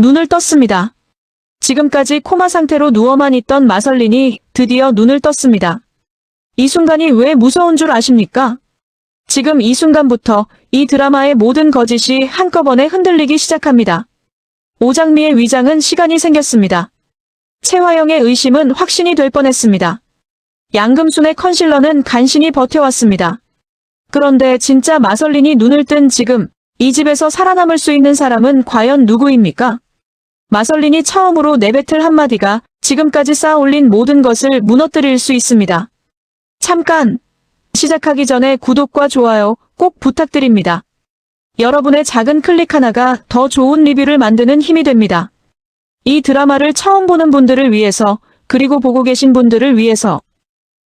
눈을 떴습니다. 지금까지 코마 상태로 누워만 있던 마설린이 드디어 눈을 떴습니다. 이 순간이 왜 무서운 줄 아십니까? 지금 이 순간부터 이 드라마의 모든 거짓이 한꺼번에 흔들리기 시작합니다. 오장미의 위장은 시간이 생겼습니다. 최화영의 의심은 확신이 될 뻔했습니다. 양금순의 컨실러는 간신히 버텨왔습니다. 그런데 진짜 마설린이 눈을 뜬 지금 이 집에서 살아남을 수 있는 사람은 과연 누구입니까? 마설린이 처음으로 내뱉을 한마디가 지금까지 쌓아올린 모든 것을 무너뜨릴 수 있습니다. 잠깐! 시작하기 전에 구독과 좋아요 꼭 부탁드립니다. 여러분의 작은 클릭 하나가 더 좋은 리뷰를 만드는 힘이 됩니다. 이 드라마를 처음 보는 분들을 위해서, 그리고 보고 계신 분들을 위해서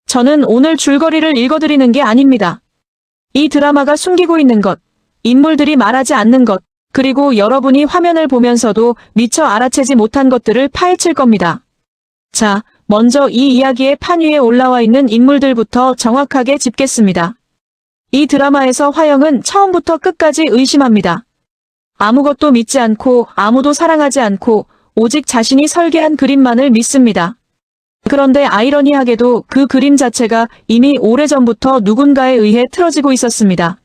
저는 오늘 줄거리를 읽어드리는 게 아닙니다. 이 드라마가 숨기고 있는 것, 인물들이 말하지 않는 것, 그리고 여러분이 화면을 보면서도 미처 알아채지 못한 것들을 파헤칠 겁니다. 자, 먼저 이 이야기의 판 위에 올라와 있는 인물들부터 정확하게 짚겠습니다. 이 드라마에서 화영은 처음부터 끝까지 의심합니다. 아무것도 믿지 않고 아무도 사랑하지 않고 오직 자신이 설계한 그림만을 믿습니다. 그런데 아이러니하게도 그 그림 자체가 이미 오래전부터 누군가에 의해 틀어지고 있었습니다.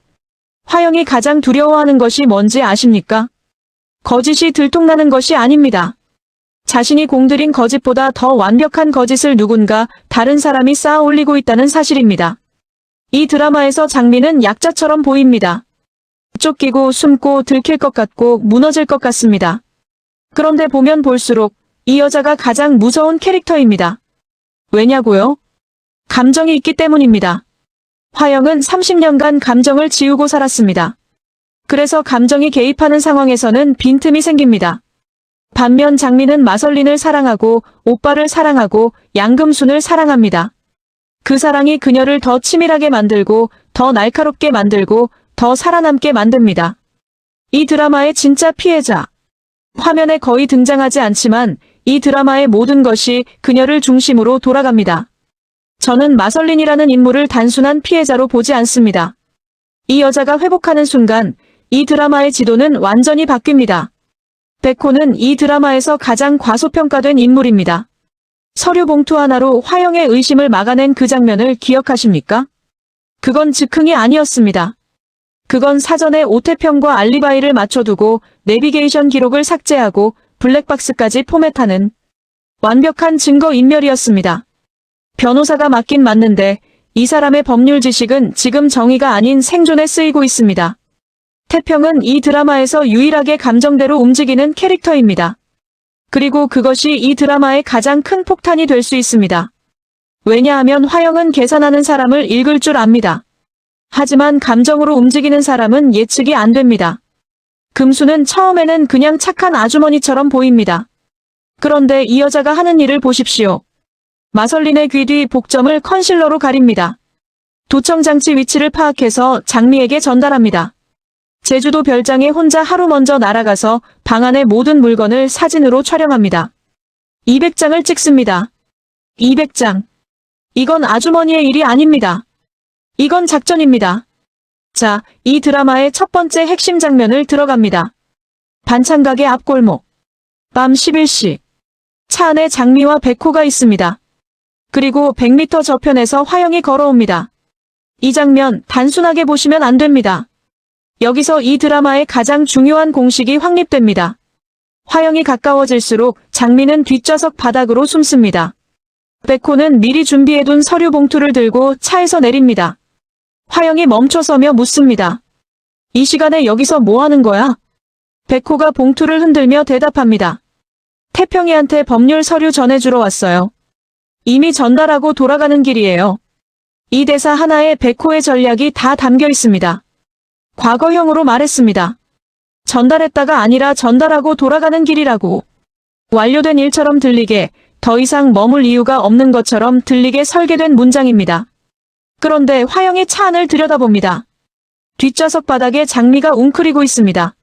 화영이 가장 두려워하는 것이 뭔지 아십니까? 거짓이 들통나는 것이 아닙니다. 자신이 공들인 거짓보다 더 완벽한 거짓을 누군가 다른 사람이 쌓아 올리고 있다는 사실입니다. 이 드라마에서 장미는 약자처럼 보입니다. 쫓기고 숨고 들킬 것 같고 무너질 것 같습니다. 그런데 보면 볼수록 이 여자가 가장 무서운 캐릭터입니다. 왜냐고요? 감정이 있기 때문입니다. 화영은 30년간 감정을 지우고 살았습니다. 그래서 감정이 개입하는 상황에서는 빈틈이 생깁니다. 반면 장미는 마설린을 사랑하고 오빠를 사랑하고 양금순을 사랑합니다. 그 사랑이 그녀를 더 치밀하게 만들고 더 날카롭게 만들고 더 살아남게 만듭니다. 이 드라마의 진짜 피해자. 화면에 거의 등장하지 않지만 이 드라마의 모든 것이 그녀를 중심으로 돌아갑니다. 저는 마설린이라는 인물을 단순한 피해자로 보지 않습니다. 이 여자가 회복하는 순간 이 드라마의 지도는 완전히 바뀝니다. 백호는 이 드라마에서 가장 과소평가된 인물입니다. 서류 봉투 하나로 화영의 의심을 막아낸 그 장면을 기억하십니까? 그건 즉흥이 아니었습니다. 그건 사전에 오태평과 알리바이를 맞춰두고 내비게이션 기록을 삭제하고 블랙박스까지 포맷하는 완벽한 증거인멸이었습니다. 변호사가 맞긴 맞는데 이 사람의 법률 지식은 지금 정의가 아닌 생존에 쓰이고 있습니다. 태평은 이 드라마에서 유일하게 감정대로 움직이는 캐릭터입니다. 그리고 그것이 이 드라마의 가장 큰 폭탄이 될 수 있습니다. 왜냐하면 화영은 계산하는 사람을 읽을 줄 압니다. 하지만 감정으로 움직이는 사람은 예측이 안 됩니다. 금수는 처음에는 그냥 착한 아주머니처럼 보입니다. 그런데 이 여자가 하는 일을 보십시오. 마설린의 귀 뒤 복점을 컨실러로 가립니다. 도청장치 위치를 파악해서 장미에게 전달합니다. 제주도 별장에 혼자 하루 먼저 날아가서 방 안의 모든 물건을 사진으로 촬영합니다. 200장을 찍습니다. 200장. 이건 아주머니의 일이 아닙니다. 이건 작전입니다. 자, 이 드라마의 첫 번째 핵심 장면을 들어갑니다. 반찬가게 앞골목. 밤 11시. 차 안에 장미와 백호가 있습니다. 그리고 100m 저편에서 화영이 걸어옵니다. 이 장면 단순하게 보시면 안 됩니다. 여기서 이 드라마의 가장 중요한 공식이 확립됩니다. 화영이 가까워질수록 장미는 뒷좌석 바닥으로 숨습니다. 백호는 미리 준비해둔 서류 봉투를 들고 차에서 내립니다. 화영이 멈춰서며 묻습니다. 이 시간에 여기서 뭐 하는 거야? 백호가 봉투를 흔들며 대답합니다. 태평이한테 법률 서류 전해주러 왔어요. 이미 전달하고 돌아가는 길이에요. 이 대사 하나에 백호의 전략이 다 담겨 있습니다. 과거형으로 말했습니다. 전달했다가 아니라 전달하고 돌아가는 길이라고. 완료된 일처럼 들리게, 더 이상 머물 이유가 없는 것처럼 들리게 설계된 문장입니다. 그런데 화영이 차 안을 들여다봅니다. 뒷좌석 바닥에 장미가 웅크리고 있습니다.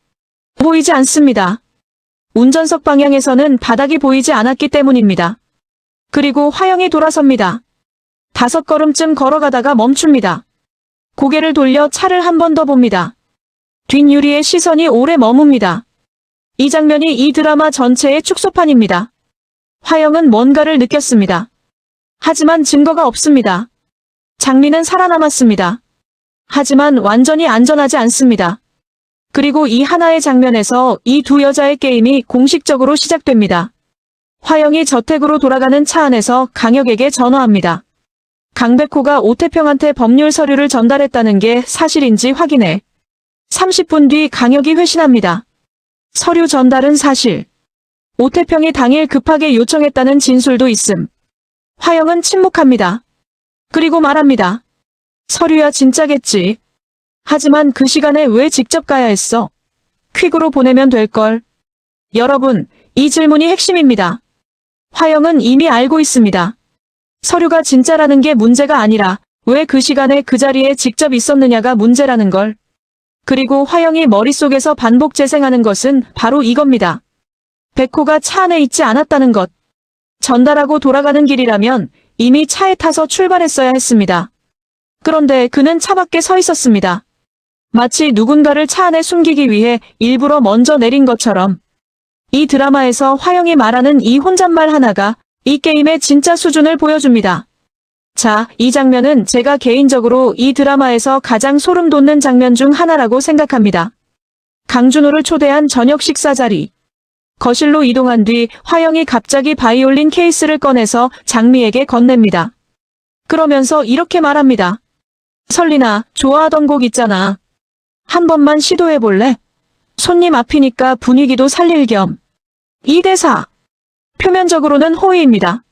보이지 않습니다. 운전석 방향에서는 바닥이 보이지 않았기 때문입니다. 그리고 화영이 돌아섭니다. 5걸음쯤 걸어가다가 멈춥니다. 고개를 돌려 차를 한 번 더 봅니다. 뒷유리에 시선이 오래 머뭅니다. 이 장면이 이 드라마 전체의 축소판입니다. 화영은 뭔가를 느꼈습니다. 하지만 증거가 없습니다. 장미는 살아남았습니다. 하지만 완전히 안전하지 않습니다. 그리고 이 하나의 장면에서 이 두 여자의 게임이 공식적으로 시작됩니다. 화영이 저택으로 돌아가는 차 안에서 강혁에게 전화합니다. 강백호가 오태평한테 법률 서류를 전달했다는 게 사실인지 확인해. 30분 뒤 강혁이 회신합니다. 서류 전달은 사실. 오태평이 당일 급하게 요청했다는 진술도 있음. 화영은 침묵합니다. 그리고 말합니다. 서류야 진짜겠지. 하지만 그 시간에 왜 직접 가야 했어? 퀵으로 보내면 될걸. 여러분, 이 질문이 핵심입니다. 화영은 이미 알고 있습니다. 서류가 진짜라는 게 문제가 아니라 왜 그 시간에 그 자리에 직접 있었느냐가 문제라는 걸. 그리고 화영이 머릿속에서 반복 재생하는 것은 바로 이겁니다. 백호가 차 안에 있지 않았다는 것. 전달하고 돌아가는 길이라면 이미 차에 타서 출발했어야 했습니다. 그런데 그는 차 밖에 서 있었습니다. 마치 누군가를 차 안에 숨기기 위해 일부러 먼저 내린 것처럼. 이 드라마에서 화영이 말하는 이 혼잣말 하나가 이 게임의 진짜 수준을 보여줍니다. 자, 이 장면은 제가 개인적으로 이 드라마에서 가장 소름 돋는 장면 중 하나라고 생각합니다. 강준호를 초대한 저녁 식사 자리. 거실로 이동한 뒤 화영이 갑자기 바이올린 케이스를 꺼내서 장미에게 건넵니다. 그러면서 이렇게 말합니다. 설린아, 좋아하던 곡 있잖아. 한 번만 시도해볼래? 손님 앞이니까 분위기도 살릴 겸. 이 대사. 표면적으로는 호의입니다.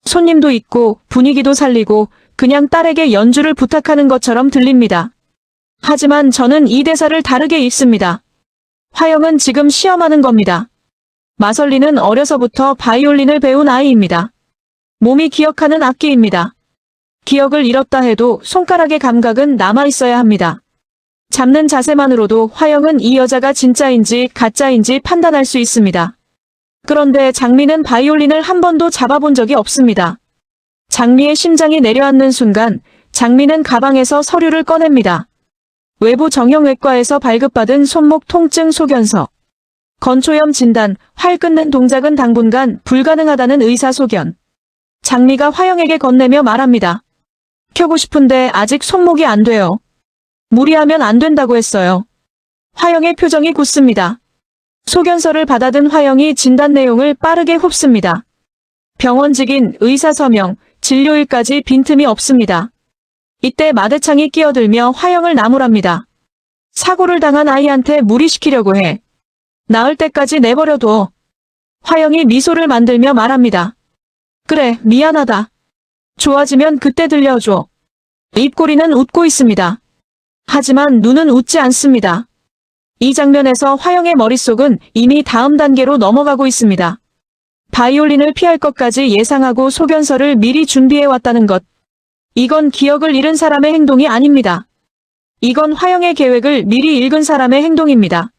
손님도 있고 분위기도 살리고 그냥 딸에게 연주를 부탁하는 것처럼 들립니다. 하지만 저는 이 대사를 다르게 읽습니다. 화영은 지금 시험하는 겁니다. 마설리는 어려서부터 바이올린을 배운 아이입니다. 몸이 기억하는 악기입니다. 기억을 잃었다 해도 손가락의 감각은 남아있어야 합니다. 잡는 자세만으로도 화영은 이 여자가 진짜인지 가짜인지 판단할 수 있습니다. 그런데 장미는 바이올린을 한 번도 잡아본 적이 없습니다. 장미의 심장이 내려앉는 순간 장미는 가방에서 서류를 꺼냅니다. 외부 정형외과에서 발급받은 손목 통증 소견서. 건초염 진단, 활 끊는 동작은 당분간 불가능하다는 의사 소견. 장미가 화영에게 건네며 말합니다. 켜고 싶은데 아직 손목이 안 돼요. 무리하면 안 된다고 했어요. 화영의 표정이 굳습니다. 소견서를 받아든 화영이 진단 내용을 빠르게 훑습니다. 병원직인 의사 서명, 진료일까지 빈틈이 없습니다. 이때 마대창이 끼어들며 화영을 나무랍니다. 사고를 당한 아이한테 무리시키려고 해. 나을 때까지 내버려둬. 화영이 미소를 만들며 말합니다. 그래, 미안하다. 좋아지면 그때 들려줘. 입꼬리는 웃고 있습니다. 하지만 눈은 웃지 않습니다. 이 장면에서 화영의 머릿속은 이미 다음 단계로 넘어가고 있습니다. 바이올린을 피할 것까지 예상하고 소견서를 미리 준비해왔다는 것. 이건 기억을 잃은 사람의 행동이 아닙니다. 이건 화영의 계획을 미리 읽은 사람의 행동입니다.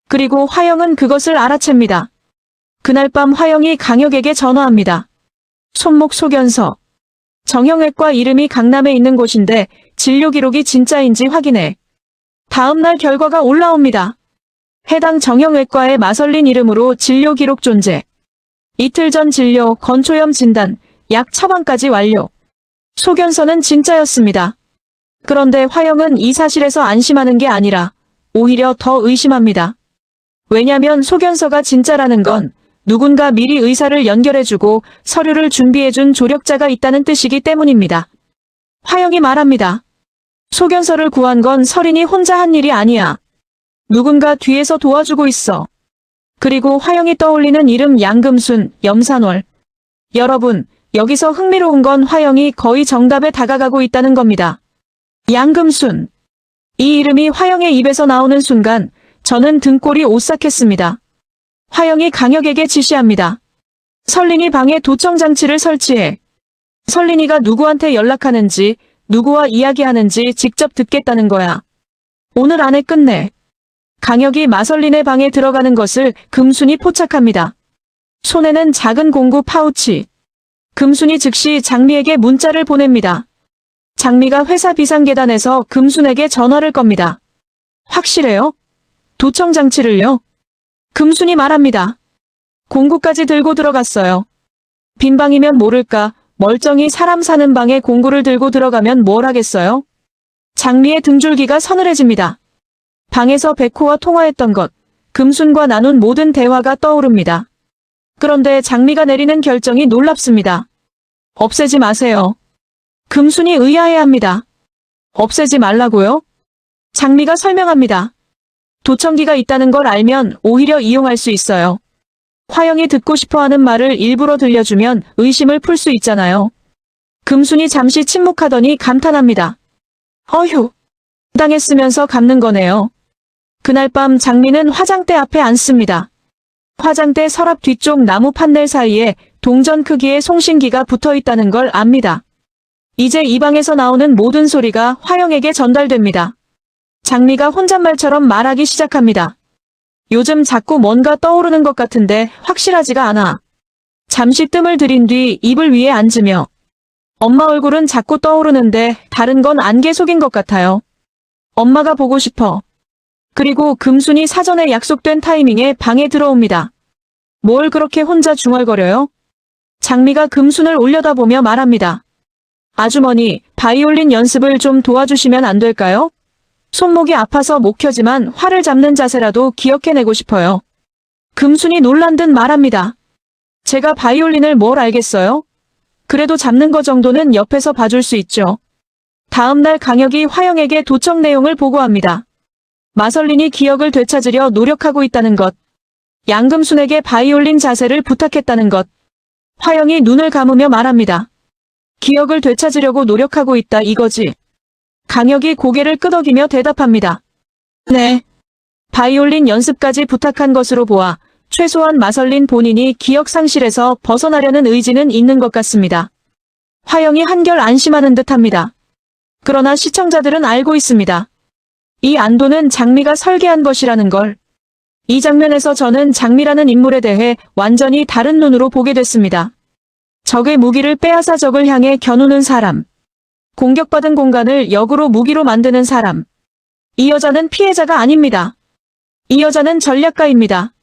그리고 화영은 그것을 알아챕니다. 그날 밤 화영이 강혁에게 전화합니다. 손목 소견서. 정형외과 이름이 강남에 있는 곳인데 진료 기록이 진짜인지 확인해. 다음 날 결과가 올라옵니다. 해당 정형외과의 마설린 이름으로 진료 기록 존재. 이틀 전 진료, 건초염 진단, 약 처방까지 완료. 소견서는 진짜였습니다. 그런데 화영은 이 사실에서 안심하는 게 아니라 오히려 더 의심합니다. 왜냐면 소견서가 진짜라는 건 누군가 미리 의사를 연결해주고 서류를 준비해준 조력자가 있다는 뜻이기 때문입니다. 화영이 말합니다. 소견서를 구한 건 설인이 혼자 한 일이 아니야. 누군가 뒤에서 도와주고 있어. 그리고 화영이 떠올리는 이름 양금순, 염산월. 여러분, 여기서 흥미로운 건 화영이 거의 정답에 다가가고 있다는 겁니다. 양금순. 이 이름이 화영의 입에서 나오는 순간 저는 등골이 오싹했습니다. 화영이 강혁에게 지시합니다. 설린이 방에 도청장치를 설치해. 설린이가 누구한테 연락하는지, 누구와 이야기하는지 직접 듣겠다는 거야. 오늘 안에 끝내. 강혁이 마설린의 방에 들어가는 것을 금순이 포착합니다. 손에는 작은 공구 파우치. 금순이 즉시 장미에게 문자를 보냅니다. 장미가 회사 비상계단에서 금순에게 전화를 겁니다. 확실해요? 도청장치를요? 금순이 말합니다. 공구까지 들고 들어갔어요. 빈 방이면 모를까 멀쩡히 사람 사는 방에 공구를 들고 들어가면 뭘 하겠어요? 장미의 등줄기가 서늘해집니다. 방에서 백호와 통화했던 것, 금순과 나눈 모든 대화가 떠오릅니다. 그런데 장미가 내리는 결정이 놀랍습니다. 없애지 마세요. 금순이 의아해합니다. 없애지 말라고요? 장미가 설명합니다. 도청기가 있다는 걸 알면 오히려 이용할 수 있어요. 화영이 듣고 싶어하는 말을 일부러 들려주면 의심을 풀 수 있잖아요. 금순이 잠시 침묵하더니 감탄합니다. 어휴, 당했으면서 갚는 거네요. 그날 밤 장미는 화장대 앞에 앉습니다. 화장대 서랍 뒤쪽 나무 판넬 사이에 동전 크기의 송신기가 붙어 있다는 걸 압니다. 이제 이 방에서 나오는 모든 소리가 화영에게 전달됩니다. 장미가 혼잣말처럼 말하기 시작합니다. 요즘 자꾸 뭔가 떠오르는 것 같은데 확실하지가 않아. 잠시 뜸을 들인 뒤 이불 위에 앉으며 엄마 얼굴은 자꾸 떠오르는데 다른 건 안개 속인 것 같아요. 엄마가 보고 싶어. 그리고 금순이 사전에 약속된 타이밍에 방에 들어옵니다. 뭘 그렇게 혼자 중얼거려요? 장미가 금순을 올려다보며 말합니다. 아주머니, 바이올린 연습을 좀 도와주시면 안 될까요? 손목이 아파서 못 켜지만 활을 잡는 자세라도 기억해내고 싶어요. 금순이 놀란 듯 말합니다. 제가 바이올린을 뭘 알겠어요? 그래도 잡는 거 정도는 옆에서 봐줄 수 있죠. 다음 날 강혁이 화영에게 도청 내용을 보고합니다. 마설린이 기억을 되찾으려 노력하고 있다는 것. 양금순에게 바이올린 자세를 부탁했다는 것. 화영이 눈을 감으며 말합니다. 기억을 되찾으려고 노력하고 있다 이거지. 강혁이 고개를 끄덕이며 대답합니다. 네. 바이올린 연습까지 부탁한 것으로 보아 최소한 마설린 본인이 기억 상실에서 벗어나려는 의지는 있는 것 같습니다. 화영이 한결 안심하는 듯합니다. 그러나 시청자들은 알고 있습니다. 이 안도는 장미가 설계한 것이라는 걸. 이 장면에서 저는 장미라는 인물에 대해 완전히 다른 눈으로 보게 됐습니다. 적의 무기를 빼앗아 적을 향해 겨누는 사람. 공격받은 공간을 역으로 무기로 만드는 사람. 이 여자는 피해자가 아닙니다. 이 여자는 전략가입니다.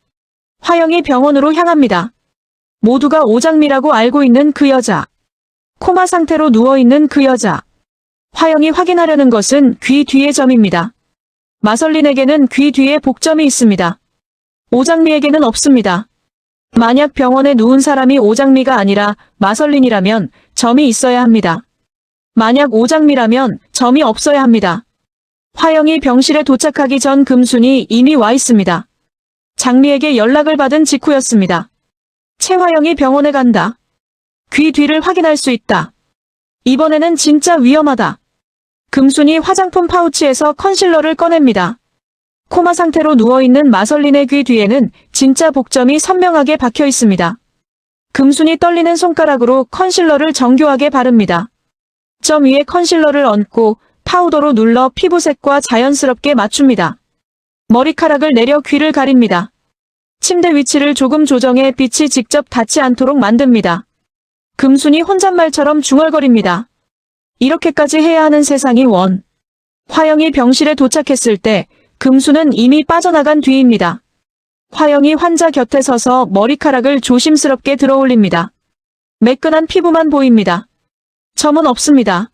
화영이 병원으로 향합니다. 모두가 오장미라고 알고 있는 그 여자. 코마 상태로 누워있는 그 여자. 화영이 확인하려는 것은 귀 뒤의 점입니다. 마설린에게는 귀 뒤에 복점이 있습니다. 오장미에게는 없습니다. 만약 병원에 누운 사람이 오장미가 아니라 마설린이라면 점이 있어야 합니다. 만약 오장미라면 점이 없어야 합니다. 화영이 병실에 도착하기 전 금순이 이미 와 있습니다. 장미에게 연락을 받은 직후였습니다. 최화영이 병원에 간다. 귀 뒤를 확인할 수 있다. 이번에는 진짜 위험하다. 금순이 화장품 파우치에서 컨실러를 꺼냅니다. 코마 상태로 누워있는 마설린의 귀 뒤에는 진짜 복점이 선명하게 박혀 있습니다. 금순이 떨리는 손가락으로 컨실러를 정교하게 바릅니다. 점 위에 컨실러를 얹고 파우더로 눌러 피부색과 자연스럽게 맞춥니다. 머리카락을 내려 귀를 가립니다. 침대 위치를 조금 조정해 빛이 직접 닿지 않도록 만듭니다. 금순이 혼잣말처럼 중얼거립니다. 이렇게까지 해야 하는 세상이 원. 화영이 병실에 도착했을 때 금순은 이미 빠져나간 뒤입니다. 화영이 환자 곁에 서서 머리카락을 조심스럽게 들어올립니다. 매끈한 피부만 보입니다. 점은 없습니다.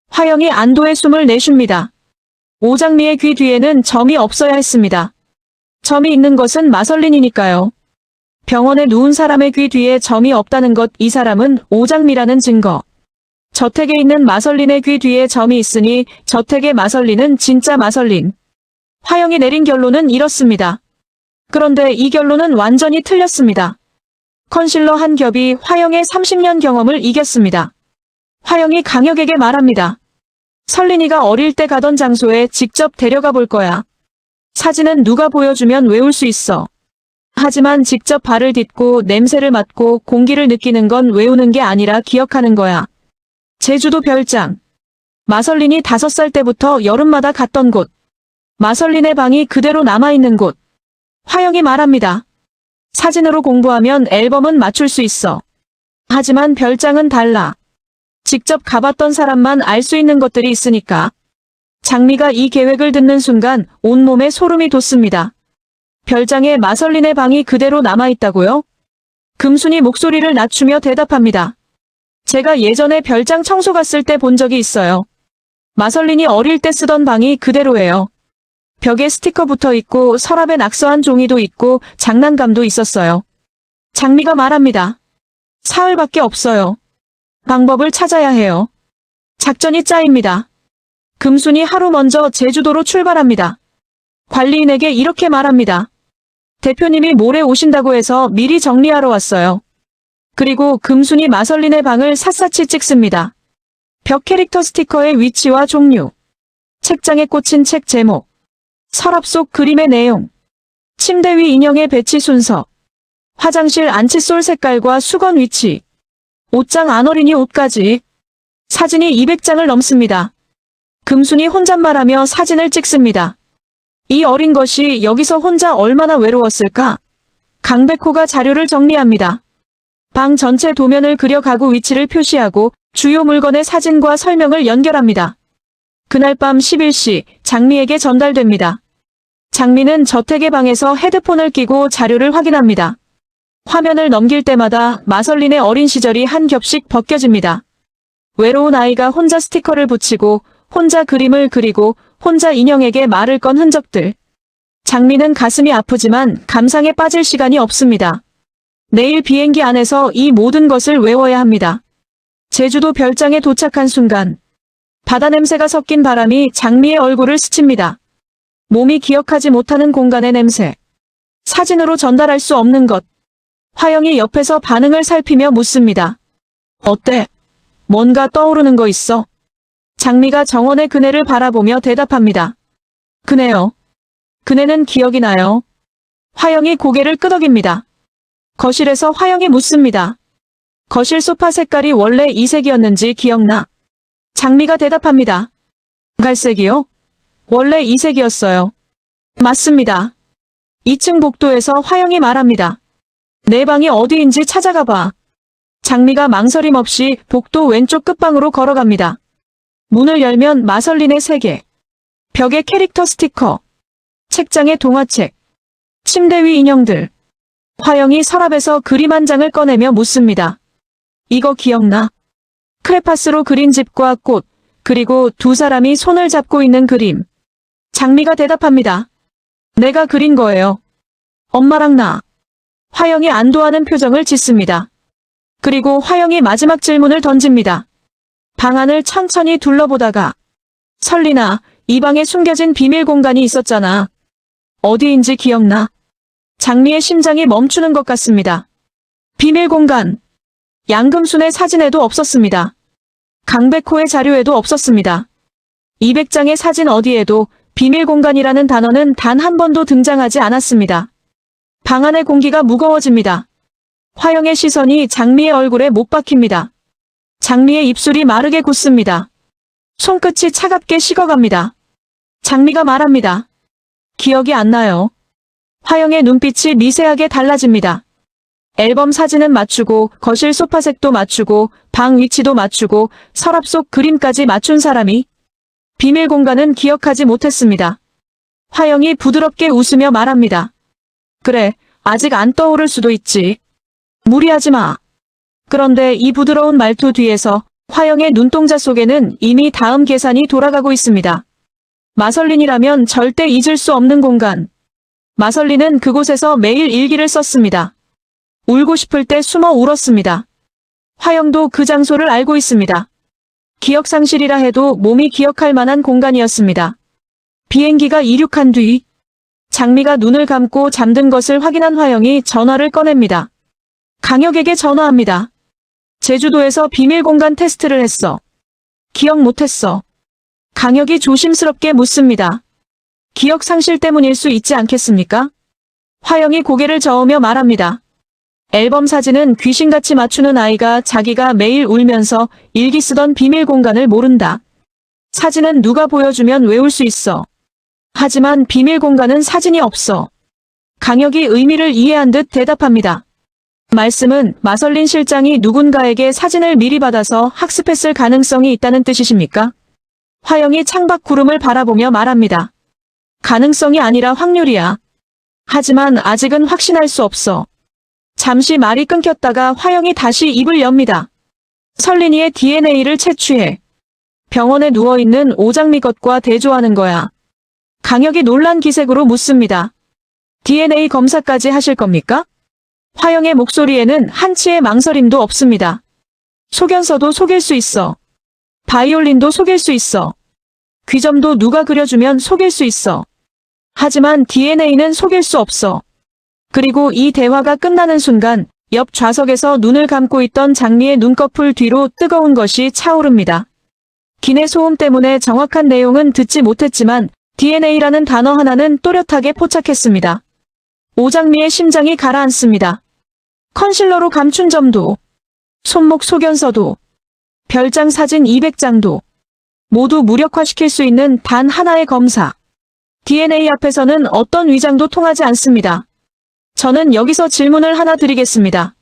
화영이 안도의 숨을 내쉽니다. 오장미의 귀 뒤에는 점이 없어야 했습니다. 점이 있는 것은 마설린이니까요. 병원에 누운 사람의 귀 뒤에 점이 없다는 것, 이 사람은 오장미라는 증거. 저택에 있는 마설린의 귀 뒤에 점이 있으니 저택의 마설린은 진짜 마설린. 화영이 내린 결론은 이렇습니다. 그런데 이 결론은 완전히 틀렸습니다. 컨실러 한 겹이 화영의 30년 경험을 이겼습니다. 화영이 강혁에게 말합니다. 설린이가 어릴 때 가던 장소에 직접 데려가 볼 거야. 사진은 누가 보여주면 외울 수 있어. 하지만 직접 발을 딛고 냄새를 맡고 공기를 느끼는 건 외우는 게 아니라 기억하는 거야. 제주도 별장. 마설린이 5살 때부터 여름마다 갔던 곳. 마설린의 방이 그대로 남아있는 곳. 화영이 말합니다. 사진으로 공부하면 앨범은 맞출 수 있어. 하지만 별장은 달라. 직접 가봤던 사람만 알 수 있는 것들이 있으니까. 장미가 이 계획을 듣는 순간 온몸에 소름이 돋습니다. 별장에 마설린의 방이 그대로 남아있다고요? 금순이 목소리를 낮추며 대답합니다. 제가 예전에 별장 청소 갔을 때 본 적이 있어요. 마설린이 어릴 때 쓰던 방이 그대로예요. 벽에 스티커 붙어 있고 서랍에 낙서한 종이도 있고 장난감도 있었어요. 장미가 말합니다. 사흘밖에 없어요. 방법을 찾아야 해요. 작전이 짜입니다. 금순이 하루 먼저 제주도로 출발합니다. 관리인에게 이렇게 말합니다. 대표님이 모레 오신다고 해서 미리 정리하러 왔어요. 그리고 금순이 마설린의 방을 샅샅이 찍습니다. 벽 캐릭터 스티커의 위치와 종류, 책장에 꽂힌 책 제목, 서랍 속 그림의 내용, 침대 위 인형의 배치 순서, 화장실 안칫솔 색깔과 수건 위치, 옷장 안어린이 옷까지. 사진이 200장을 넘습니다. 금순이 혼잣말하며 사진을 찍습니다. 이 어린 것이 여기서 혼자 얼마나 외로웠을까? 강백호가 자료를 정리합니다. 방 전체 도면을 그려 가구 위치를 표시하고 주요 물건의 사진과 설명을 연결합니다. 그날 밤 11시 장미에게 전달됩니다. 장미는 저택의 방에서 헤드폰을 끼고 자료를 확인합니다. 화면을 넘길 때마다 마설린의 어린 시절이 한 겹씩 벗겨집니다. 외로운 아이가 혼자 스티커를 붙이고 혼자 그림을 그리고 혼자 인형에게 말을 건 흔적들. 장미는 가슴이 아프지만 감상에 빠질 시간이 없습니다. 내일 비행기 안에서 이 모든 것을 외워야 합니다. 제주도 별장에 도착한 순간 바다 냄새가 섞인 바람이 장미의 얼굴을 스칩니다. 몸이 기억하지 못하는 공간의 냄새. 사진으로 전달할 수 없는 것. 화영이 옆에서 반응을 살피며 묻습니다. 어때? 뭔가 떠오르는 거 있어? 장미가 정원의 그네를 바라보며 대답합니다. 그네요. 그네는 기억이 나요. 화영이 고개를 끄덕입니다. 거실에서 화영이 묻습니다. 거실 소파 색깔이 원래 이 색이었는지 기억나? 장미가 대답합니다. 갈색이요? 원래 이 색이었어요. 맞습니다. 2층 복도에서 화영이 말합니다. 내 방이 어디인지 찾아가 봐. 장미가 망설임 없이 복도 왼쪽 끝방으로 걸어갑니다. 문을 열면 마설린의 세계. 벽에 캐릭터 스티커. 책장에 동화책. 침대 위 인형들. 화영이 서랍에서 그림 한 장을 꺼내며 묻습니다. 이거 기억나? 크레파스로 그린 집과 꽃, 그리고 두 사람이 손을 잡고 있는 그림. 장미가 대답합니다. 내가 그린 거예요. 엄마랑 나. 화영이 안도하는 표정을 짓습니다. 그리고 화영이 마지막 질문을 던집니다. 방 안을 천천히 둘러보다가 설린아, 이 방에 숨겨진 비밀 공간이 있었잖아. 어디인지 기억나? 장미의 심장이 멈추는 것 같습니다. 비밀 공간. 양금순의 사진에도 없었습니다. 강백호의 자료에도 없었습니다. 200장의 사진 어디에도 비밀 공간이라는 단어는 단 한 번도 등장하지 않았습니다. 방 안의 공기가 무거워집니다. 화영의 시선이 장미의 얼굴에 못 박힙니다. 장미의 입술이 마르게 굳습니다. 손끝이 차갑게 식어갑니다. 장미가 말합니다. 기억이 안 나요. 화영의 눈빛이 미세하게 달라집니다. 앨범 사진은 맞추고 거실 소파색도 맞추고 방 위치도 맞추고 서랍 속 그림까지 맞춘 사람이 비밀 공간은 기억하지 못했습니다. 화영이 부드럽게 웃으며 말합니다. 그래, 아직 안 떠오를 수도 있지. 무리하지 마. 그런데 이 부드러운 말투 뒤에서 화영의 눈동자 속에는 이미 다음 계산이 돌아가고 있습니다. 마설린이라면 절대 잊을 수 없는 공간. 마설린은 그곳에서 매일 일기를 썼습니다. 울고 싶을 때 숨어 울었습니다. 화영도 그 장소를 알고 있습니다. 기억상실이라 해도 몸이 기억할 만한 공간이었습니다. 비행기가 이륙한 뒤 장미가 눈을 감고 잠든 것을 확인한 화영이 전화를 꺼냅니다. 강혁에게 전화합니다. 제주도에서 비밀 공간 테스트를 했어. 기억 못했어. 강혁이 조심스럽게 묻습니다. 기억 상실 때문일 수 있지 않겠습니까? 화영이 고개를 저으며 말합니다. 앨범 사진은 귀신같이 맞추는 아이가 자기가 매일 울면서 일기 쓰던 비밀 공간을 모른다. 사진은 누가 보여주면 외울 수 있어. 하지만 비밀 공간은 사진이 없어. 강혁이 의미를 이해한 듯 대답합니다. 말씀은 마설린 실장이 누군가에게 사진을 미리 받아서 학습했을 가능성이 있다는 뜻이십니까? 화영이 창밖 구름을 바라보며 말합니다. 가능성이 아니라 확률이야. 하지만 아직은 확신할 수 없어. 잠시 말이 끊겼다가 화영이 다시 입을 엽니다. 설린이의 DNA를 채취해 병원에 누워있는 오장미 것과 대조하는 거야. 강혁이 놀란 기색으로 묻습니다. DNA 검사까지 하실 겁니까? 화영의 목소리에는 한치의 망설임도 없습니다. 소견서도 속일 수 있어. 바이올린도 속일 수 있어. 귀점도 누가 그려주면 속일 수 있어. 하지만 DNA는 속일 수 없어. 그리고 이 대화가 끝나는 순간 옆 좌석에서 눈을 감고 있던 장미의 눈꺼풀 뒤로 뜨거운 것이 차오릅니다. 기내 소음 때문에 정확한 내용은 듣지 못했지만 DNA라는 단어 하나는 또렷하게 포착했습니다. 오장미의 심장이 가라앉습니다. 컨실러로 감춘 점도, 손목 소견서도, 별장 사진 200장도 모두 무력화시킬 수 있는 단 하나의 검사. DNA 앞에서는 어떤 위장도 통하지 않습니다. 저는 여기서 질문을 하나 드리겠습니다.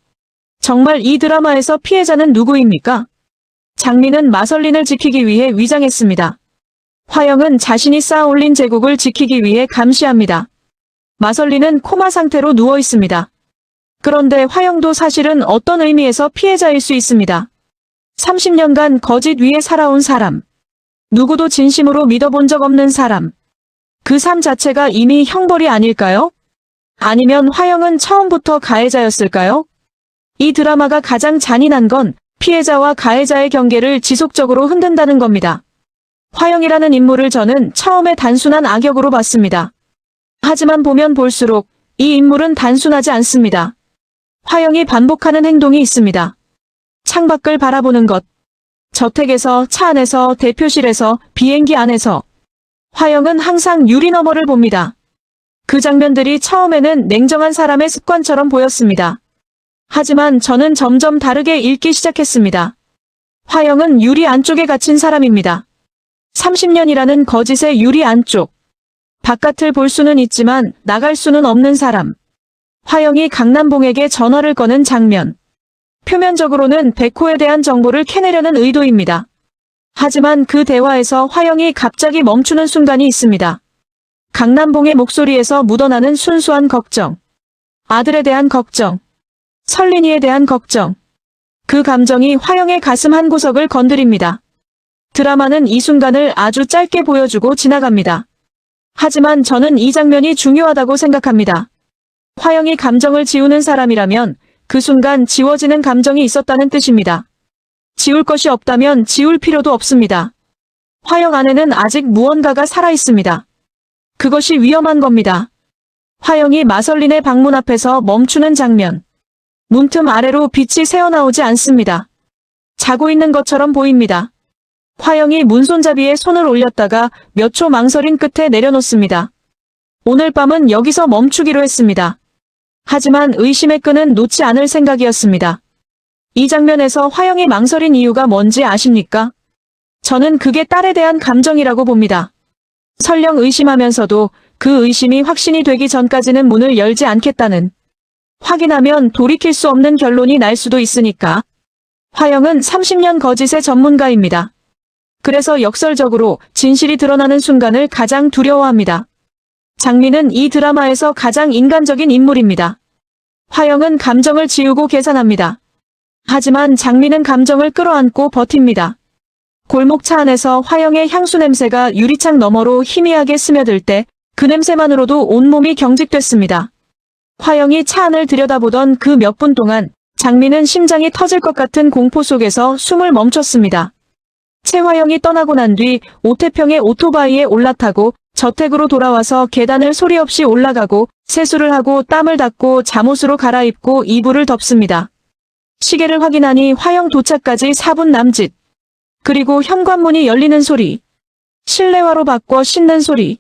정말 이 드라마에서 피해자는 누구입니까? 장미는 마설린을 지키기 위해 위장했습니다. 화영은 자신이 쌓아 올린 제국을 지키기 위해 감시합니다. 마설린은 코마 상태로 누워 있습니다. 그런데 화영도 사실은 어떤 의미에서 피해자일 수 있습니다. 30년간 거짓 위에 살아온 사람. 누구도 진심으로 믿어본 적 없는 사람. 그 삶 자체가 이미 형벌이 아닐까요? 아니면 화영은 처음부터 가해자였을까요? 이 드라마가 가장 잔인한 건 피해자와 가해자의 경계를 지속적으로 흔든다는 겁니다. 화영이라는 인물을 저는 처음에 단순한 악역으로 봤습니다. 하지만 보면 볼수록 이 인물은 단순하지 않습니다. 화영이 반복하는 행동이 있습니다. 창밖을 바라보는 것. 저택에서, 차 안에서, 대표실에서, 비행기 안에서. 화영은 항상 유리 너머를 봅니다. 그 장면들이 처음에는 냉정한 사람의 습관처럼 보였습니다. 하지만 저는 점점 다르게 읽기 시작했습니다. 화영은 유리 안쪽에 갇힌 사람입니다. 30년이라는 거짓의 유리 안쪽. 바깥을 볼 수는 있지만 나갈 수는 없는 사람. 화영이 강남봉에게 전화를 거는 장면. 표면적으로는 백호에 대한 정보를 캐내려는 의도입니다. 하지만 그 대화에서 화영이 갑자기 멈추는 순간이 있습니다. 강남봉의 목소리에서 묻어나는 순수한 걱정. 아들에 대한 걱정. 설린이에 대한 걱정. 그 감정이 화영의 가슴 한 구석을 건드립니다. 드라마는 이 순간을 아주 짧게 보여주고 지나갑니다. 하지만 저는 이 장면이 중요하다고 생각합니다. 화영이 감정을 지우는 사람이라면 그 순간 지워지는 감정이 있었다는 뜻입니다. 지울 것이 없다면 지울 필요도 없습니다. 화영 안에는 아직 무언가가 살아있습니다. 그것이 위험한 겁니다. 화영이 마설린의 방문 앞에서 멈추는 장면. 문틈 아래로 빛이 새어나오지 않습니다. 자고 있는 것처럼 보입니다. 화영이 문손잡이에 손을 올렸다가 몇 초 망설인 끝에 내려놓습니다. 오늘 밤은 여기서 멈추기로 했습니다. 하지만 의심의 끈은 놓지 않을 생각이었습니다. 이 장면에서 화영이 망설인 이유가 뭔지 아십니까? 저는 그게 딸에 대한 감정이라고 봅니다. 설령 의심하면서도 그 의심이 확신이 되기 전까지는 문을 열지 않겠다는. 확인하면 돌이킬 수 없는 결론이 날 수도 있으니까. 화영은 30년 거짓의 전문가입니다. 그래서 역설적으로 진실이 드러나는 순간을 가장 두려워합니다. 장미는 이 드라마에서 가장 인간적인 인물입니다. 화영은 감정을 지우고 계산합니다. 하지만 장미는 감정을 끌어안고 버팁니다. 골목차 안에서 화영의 향수 냄새가 유리창 너머로 희미하게 스며들 때 그 냄새만으로도 온몸이 경직됐습니다. 화영이 차 안을 들여다보던 그 몇 분 동안 장미는 심장이 터질 것 같은 공포 속에서 숨을 멈췄습니다. 최화영이 떠나고 난 뒤 오태평의 오토바이에 올라타고 저택으로 돌아와서 계단을 소리 없이 올라가고 세수를 하고 땀을 닦고 잠옷으로 갈아입고 이불을 덮습니다. 시계를 확인하니 화영 도착까지 4분 남짓. 그리고 현관문이 열리는 소리. 실내화로 바꿔 신는 소리.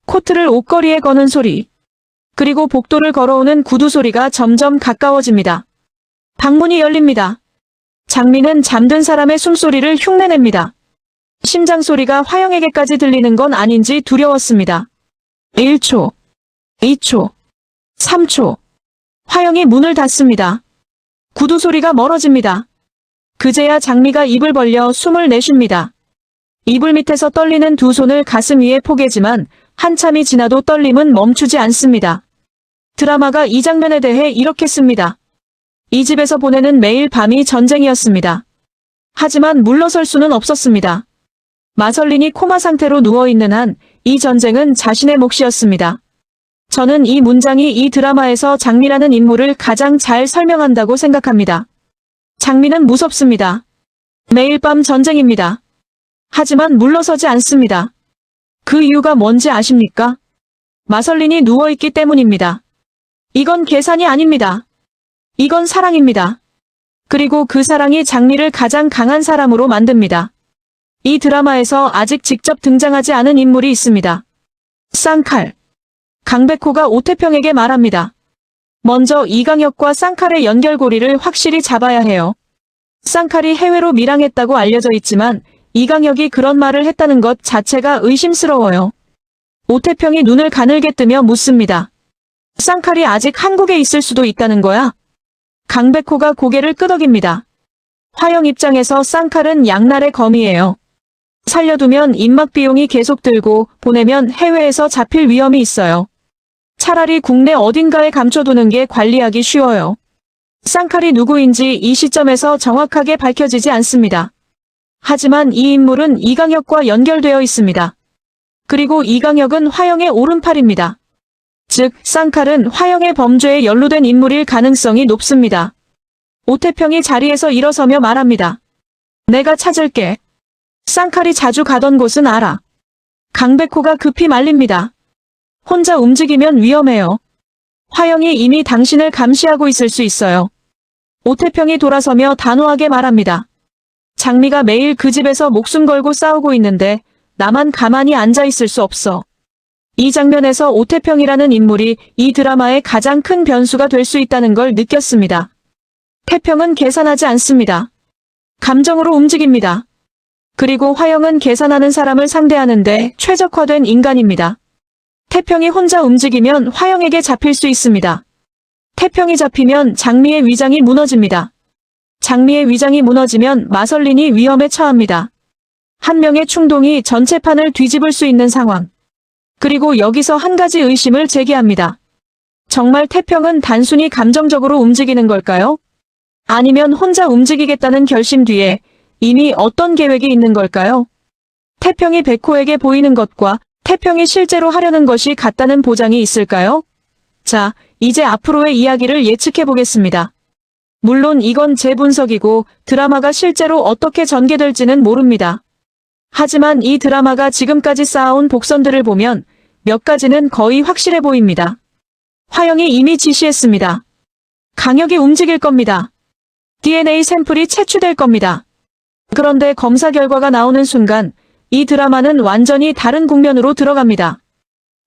코트를 옷걸이에 거는 소리. 그리고 복도를 걸어오는 구두 소리가 점점 가까워집니다. 방문이 열립니다. 장미는 잠든 사람의 숨소리를 흉내냅니다. 심장 소리가 화영에게까지 들리는 건 아닌지 두려웠습니다. 1초, 2초, 3초. 화영이 문을 닫습니다. 구두 소리가 멀어집니다. 그제야 장미가 입을 벌려 숨을 내쉽니다. 이불 밑에서 떨리는 두 손을 가슴 위에 포개지만 한참이 지나도 떨림은 멈추지 않습니다. 드라마가 이 장면에 대해 이렇게 씁니다. 이 집에서 보내는 매일 밤이 전쟁이었습니다. 하지만 물러설 수는 없었습니다. 마설린이 코마 상태로 누워있는 한 이 전쟁은 자신의 몫이었습니다. 저는 이 문장이 이 드라마에서 장미라는 인물을 가장 잘 설명한다고 생각합니다. 장미는 무섭습니다. 매일 밤 전쟁입니다. 하지만 물러서지 않습니다. 그 이유가 뭔지 아십니까? 마설린이 누워있기 때문입니다. 이건 계산이 아닙니다. 이건 사랑입니다. 그리고 그 사랑이 장미를 가장 강한 사람으로 만듭니다. 이 드라마에서 아직 직접 등장하지 않은 인물이 있습니다. 쌍칼. 강백호가 오태평에게 말합니다. 먼저 이강혁과 쌍칼의 연결고리를 확실히 잡아야 해요. 쌍칼이 해외로 밀항했다고 알려져 있지만 이강혁이 그런 말을 했다는 것 자체가 의심스러워요. 오태평이 눈을 가늘게 뜨며 묻습니다. 쌍칼이 아직 한국에 있을 수도 있다는 거야? 강백호가 고개를 끄덕입니다. 화영 입장에서 쌍칼은 양날의 검이에요. 살려두면 입막 비용이 계속 들고 보내면 해외에서 잡힐 위험이 있어요. 차라리 국내 어딘가에 감춰두는 게 관리하기 쉬워요. 쌍칼이 누구인지 이 시점에서 정확하게 밝혀지지 않습니다. 하지만 이 인물은 이강혁과 연결되어 있습니다. 그리고 이강혁은 화영의 오른팔입니다. 즉, 쌍칼은 화영의 범죄에 연루된 인물일 가능성이 높습니다. 오태평이 자리에서 일어서며 말합니다. 내가 찾을게. 쌍칼이 자주 가던 곳은 알아. 강백호가 급히 말립니다. 혼자 움직이면 위험해요. 화영이 이미 당신을 감시하고 있을 수 있어요. 오태평이 돌아서며 단호하게 말합니다. 장미가 매일 그 집에서 목숨 걸고 싸우고 있는데 나만 가만히 앉아 있을 수 없어. 이 장면에서 오태평이라는 인물이 이 드라마의 가장 큰 변수가 될 수 있다는 걸 느꼈습니다. 태평은 계산하지 않습니다. 감정으로 움직입니다. 그리고 화영은 계산하는 사람을 상대하는데 최적화된 인간입니다. 태평이 혼자 움직이면 화영에게 잡힐 수 있습니다. 태평이 잡히면 장미의 위장이 무너집니다. 장미의 위장이 무너지면 마설린이 위험에 처합니다. 한 명의 충동이 전체 판을 뒤집을 수 있는 상황. 그리고 여기서 한 가지 의심을 제기합니다. 정말 태평은 단순히 감정적으로 움직이는 걸까요? 아니면 혼자 움직이겠다는 결심 뒤에 이미 어떤 계획이 있는 걸까요? 태평이 백호에게 보이는 것과 태평이 실제로 하려는 것이 같다는 보장이 있을까요? 자, 이제 앞으로의 이야기를 예측해 보겠습니다. 물론 이건 제 분석이고 드라마가 실제로 어떻게 전개될지는 모릅니다. 하지만 이 드라마가 지금까지 쌓아온 복선들을 보면 몇 가지는 거의 확실해 보입니다. 화영이 이미 지시했습니다. 강혁이 움직일 겁니다. DNA 샘플이 채취될 겁니다. 그런데 검사 결과가 나오는 순간 이 드라마는 완전히 다른 국면으로 들어갑니다.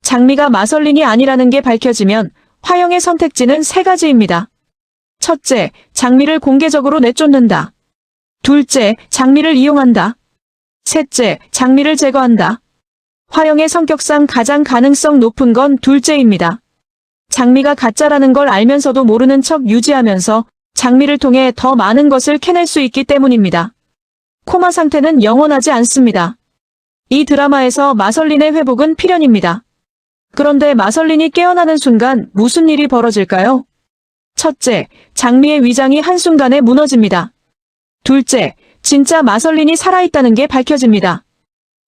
장미가 마설린이 아니라는 게 밝혀지면 화영의 선택지는 세 가지입니다. 첫째, 장미를 공개적으로 내쫓는다. 둘째, 장미를 이용한다. 셋째, 장미를 제거한다. 화영의 성격상 가장 가능성 높은 건 둘째입니다. 장미가 가짜라는 걸 알면서도 모르는 척 유지하면서 장미를 통해 더 많은 것을 캐낼 수 있기 때문입니다. 코마 상태는 영원하지 않습니다. 이 드라마에서 마설린의 회복은 필연입니다. 그런데 마설린이 깨어나는 순간 무슨 일이 벌어질까요? 첫째, 장미의 위장이 한순간에 무너집니다. 둘째, 진짜 마설린이 살아있다는 게 밝혀집니다.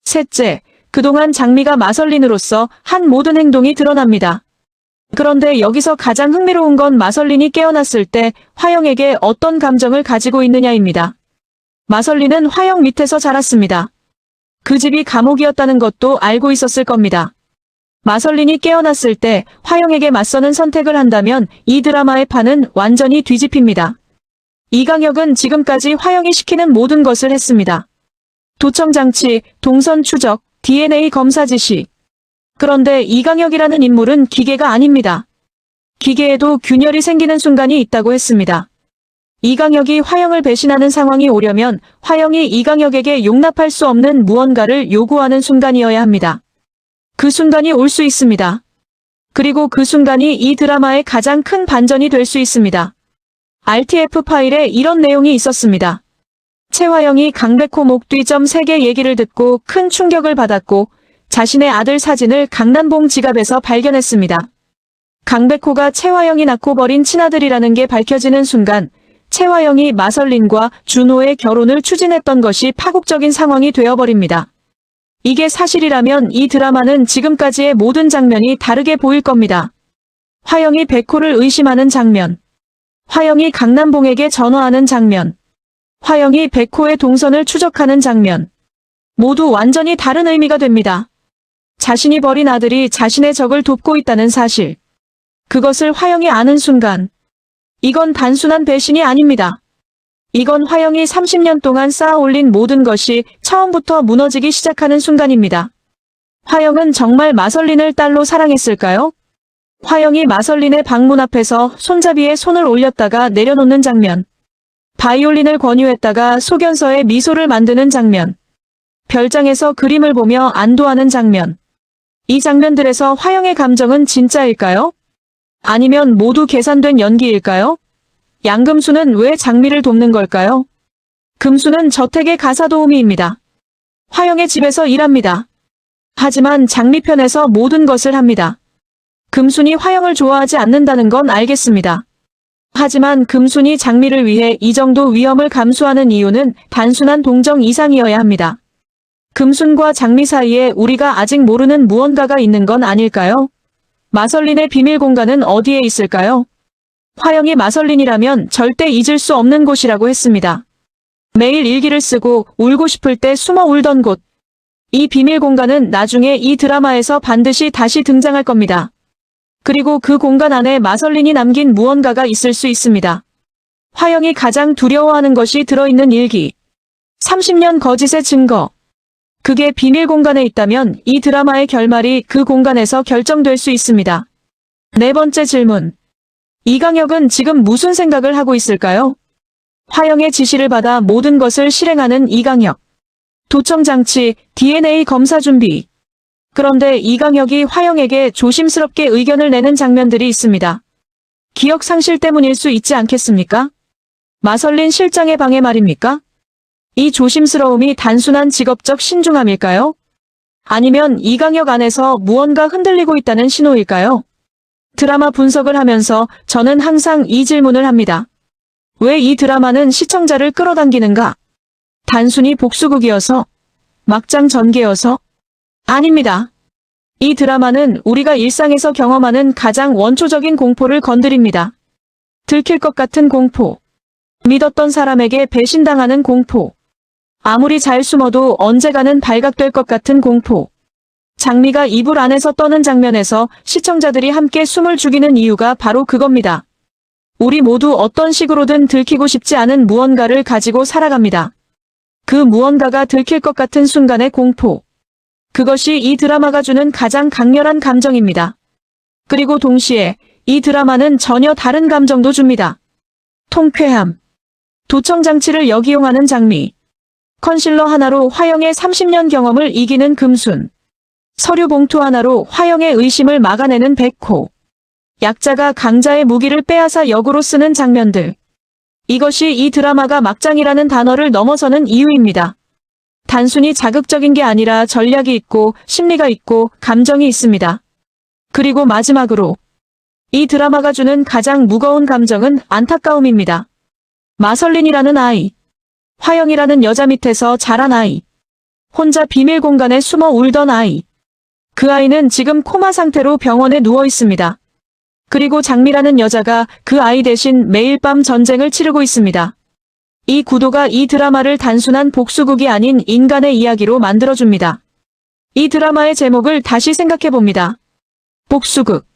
셋째, 그동안 장미가 마설린으로서 한 모든 행동이 드러납니다. 그런데 여기서 가장 흥미로운 건 마설린이 깨어났을 때 화영에게 어떤 감정을 가지고 있느냐입니다. 마설린은 화영 밑에서 자랐습니다. 그 집이 감옥이었다는 것도 알고 있었을 겁니다. 마설린이 깨어났을 때 화영에게 맞서는 선택을 한다면 이 드라마의 판은 완전히 뒤집힙니다. 이강혁은 지금까지 화영이 시키는 모든 것을 했습니다. 도청장치, 동선 추적, DNA 검사 지시. 그런데 이강혁이라는 인물은 기계가 아닙니다. 기계에도 균열이 생기는 순간이 있다고 했습니다. 이강혁이 화영을 배신하는 상황이 오려면 화영이 이강혁에게 용납할 수 없는 무언가를 요구하는 순간이어야 합니다. 그 순간이 올 수 있습니다. 그리고 그 순간이 이 드라마의 가장 큰 반전이 될 수 있습니다. RTF 파일에 이런 내용이 있었습니다. 최화영이 강백호 목뒤점 3개 얘기를 듣고 큰 충격을 받았고 자신의 아들 사진을 강남봉 지갑에서 발견했습니다. 강백호가 최화영이 낳고 버린 친아들이라는 게 밝혀지는 순간 최화영이 마설린과 준호의 결혼을 추진했던 것이 파국적인 상황이 되어버립니다. 이게 사실이라면 이 드라마는 지금까지의 모든 장면이 다르게 보일 겁니다. 화영이 백호를 의심하는 장면, 화영이 강남봉에게 전화하는 장면, 화영이 백호의 동선을 추적하는 장면, 모두 완전히 다른 의미가 됩니다. 자신이 버린 아들이 자신의 적을 돕고 있다는 사실, 그것을 화영이 아는 순간, 이건 단순한 배신이 아닙니다. 이건 화영이 30년 동안 쌓아올린 모든 것이 처음부터 무너지기 시작하는 순간입니다. 화영은 정말 마설린을 딸로 사랑했을까요? 화영이 마설린의 방문 앞에서 손잡이에 손을 올렸다가 내려놓는 장면, 바이올린을 권유했다가 소견서에 미소를 만드는 장면, 별장에서 그림을 보며 안도하는 장면. 이 장면들에서 화영의 감정은 진짜일까요? 아니면 모두 계산된 연기일까요? 양금수는 왜 장미를 돕는 걸까요? 금수는 저택의 가사도우미입니다. 화영의 집에서 일합니다. 하지만 장미편에서 모든 것을 합니다. 금순이 화영을 좋아하지 않는다는 건 알겠습니다. 하지만 금순이 장미를 위해 이 정도 위험을 감수하는 이유는 단순한 동정 이상이어야 합니다. 금순과 장미 사이에 우리가 아직 모르는 무언가가 있는 건 아닐까요? 마설린의 비밀 공간은 어디에 있을까요? 화영이 마설린이라면 절대 잊을 수 없는 곳이라고 했습니다. 매일 일기를 쓰고 울고 싶을 때 숨어 울던 곳. 이 비밀 공간은 나중에 이 드라마에서 반드시 다시 등장할 겁니다. 그리고 그 공간 안에 마설린이 남긴 무언가가 있을 수 있습니다. 화영이 가장 두려워하는 것이 들어있는 일기. 30년 거짓의 증거. 그게 비밀 공간에 있다면 이 드라마의 결말이 그 공간에서 결정될 수 있습니다. 네 번째 질문. 이강혁은 지금 무슨 생각을 하고 있을까요? 화영의 지시를 받아 모든 것을 실행하는 이강혁. 도청장치, DNA 검사 준비. 그런데 이강혁이 화영에게 조심스럽게 의견을 내는 장면들이 있습니다. 기억 상실 때문일 수 있지 않겠습니까? 마설린 실장의 방해 말입니까? 이 조심스러움이 단순한 직업적 신중함일까요? 아니면 이강혁 안에서 무언가 흔들리고 있다는 신호일까요? 드라마 분석을 하면서 저는 항상 이 질문을 합니다. 왜 이 드라마는 시청자를 끌어당기는가? 단순히 복수극이어서? 막장 전개여서? 아닙니다. 이 드라마는 우리가 일상에서 경험하는 가장 원초적인 공포를 건드립니다. 들킬 것 같은 공포. 믿었던 사람에게 배신당하는 공포. 아무리 잘 숨어도 언젠가는 발각될 것 같은 공포. 장미가 이불 안에서 떠는 장면에서 시청자들이 함께 숨을 죽이는 이유가 바로 그겁니다. 우리 모두 어떤 식으로든 들키고 싶지 않은 무언가를 가지고 살아갑니다. 그 무언가가 들킬 것 같은 순간의 공포. 그것이 이 드라마가 주는 가장 강렬한 감정입니다. 그리고 동시에 이 드라마는 전혀 다른 감정도 줍니다. 통쾌함. 도청장치를 역이용하는 장미. 컨실러 하나로 화영의 30년 경험을 이기는 금순. 서류 봉투 하나로 화영의 의심을 막아내는 백호. 약자가 강자의 무기를 빼앗아 역으로 쓰는 장면들. 이것이 이 드라마가 막장이라는 단어를 넘어서는 이유입니다. 단순히 자극적인 게 아니라 전략이 있고 심리가 있고 감정이 있습니다. 그리고 마지막으로 이 드라마가 주는 가장 무거운 감정은 안타까움입니다. 마설린이라는 아이. 화영이라는 여자 밑에서 자란 아이. 혼자 비밀 공간에 숨어 울던 아이. 그 아이는 지금 코마 상태로 병원에 누워 있습니다. 그리고 장미라는 여자가 그 아이 대신 매일 밤 전쟁을 치르고 있습니다. 이 구도가 이 드라마를 단순한 복수극이 아닌 인간의 이야기로 만들어줍니다. 이 드라마의 제목을 다시 생각해봅니다. 복수극.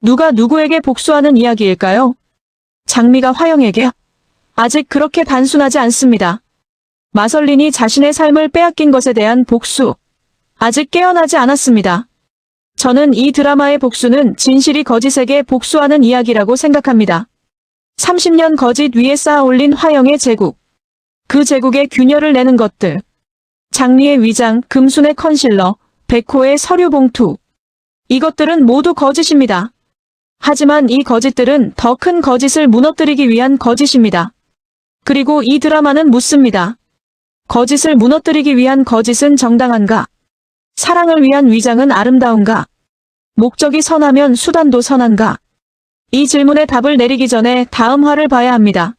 누가 누구에게 복수하는 이야기일까요? 장미가 화영에게? 아직 그렇게 단순하지 않습니다. 마설린이 자신의 삶을 빼앗긴 것에 대한 복수. 아직 깨어나지 않았습니다. 저는 이 드라마의 복수는 진실이 거짓에게 복수하는 이야기라고 생각합니다. 30년 거짓 위에 쌓아올린 화영의 제국. 그 제국의 균열을 내는 것들. 장미의 위장, 금순의 컨실러, 백호의 서류 봉투. 이것들은 모두 거짓입니다. 하지만 이 거짓들은 더 큰 거짓을 무너뜨리기 위한 거짓입니다. 그리고 이 드라마는 묻습니다. 거짓을 무너뜨리기 위한 거짓은 정당한가? 사랑을 위한 위장은 아름다운가? 목적이 선하면 수단도 선한가? 이 질문에 답을 내리기 전에 다음 화를 봐야 합니다.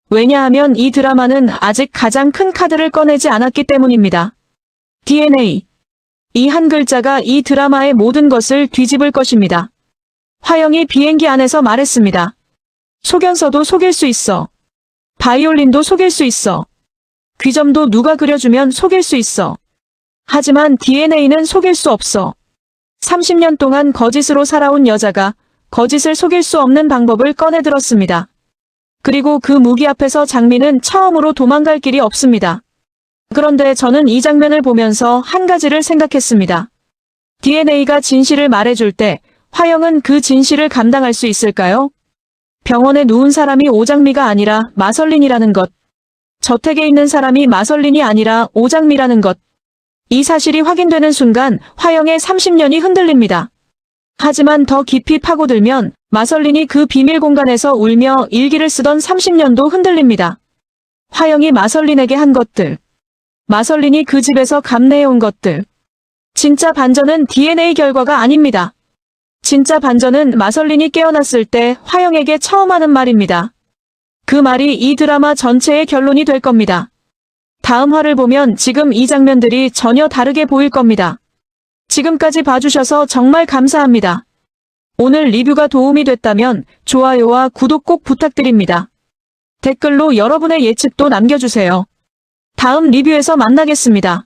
왜냐하면 이 드라마는 아직 가장 큰 카드를 꺼내지 않았기 때문입니다. DNA. 이 한 글자가 이 드라마의 모든 것을 뒤집을 것입니다. 화영이 비행기 안에서 말했습니다. 소견서도 속일 수 있어. 바이올린도 속일 수 있어. 귀점도 누가 그려주면 속일 수 있어. 하지만 DNA는 속일 수 없어. 30년 동안 거짓으로 살아온 여자가 거짓을 속일 수 없는 방법을 꺼내들었습니다. 그리고 그 무기 앞에서 장미는 처음으로 도망갈 길이 없습니다. 그런데 저는 이 장면을 보면서 한 가지를 생각했습니다. DNA가 진실을 말해줄 때 화영은 그 진실을 감당할 수 있을까요? 병원에 누운 사람이 오장미가 아니라 마설린이라는 것. 저택에 있는 사람이 마설린이 아니라 오장미라는 것. 이 사실이 확인되는 순간 화영의 30년이 흔들립니다. 하지만 더 깊이 파고들면 마설린이 그 비밀 공간에서 울며 일기를 쓰던 30년도 흔들립니다. 화영이 마설린에게 한 것들. 마설린이 그 집에서 감내해온 것들. 진짜 반전은 DNA 결과가 아닙니다. 진짜 반전은 마설린이 깨어났을 때 화영에게 처음 하는 말입니다. 그 말이 이 드라마 전체의 결론이 될 겁니다. 다음 화를 보면 지금 이 장면들이 전혀 다르게 보일 겁니다. 지금까지 봐주셔서 정말 감사합니다. 오늘 리뷰가 도움이 됐다면 좋아요와 구독 꼭 부탁드립니다. 댓글로 여러분의 예측도 남겨주세요. 다음 리뷰에서 만나겠습니다.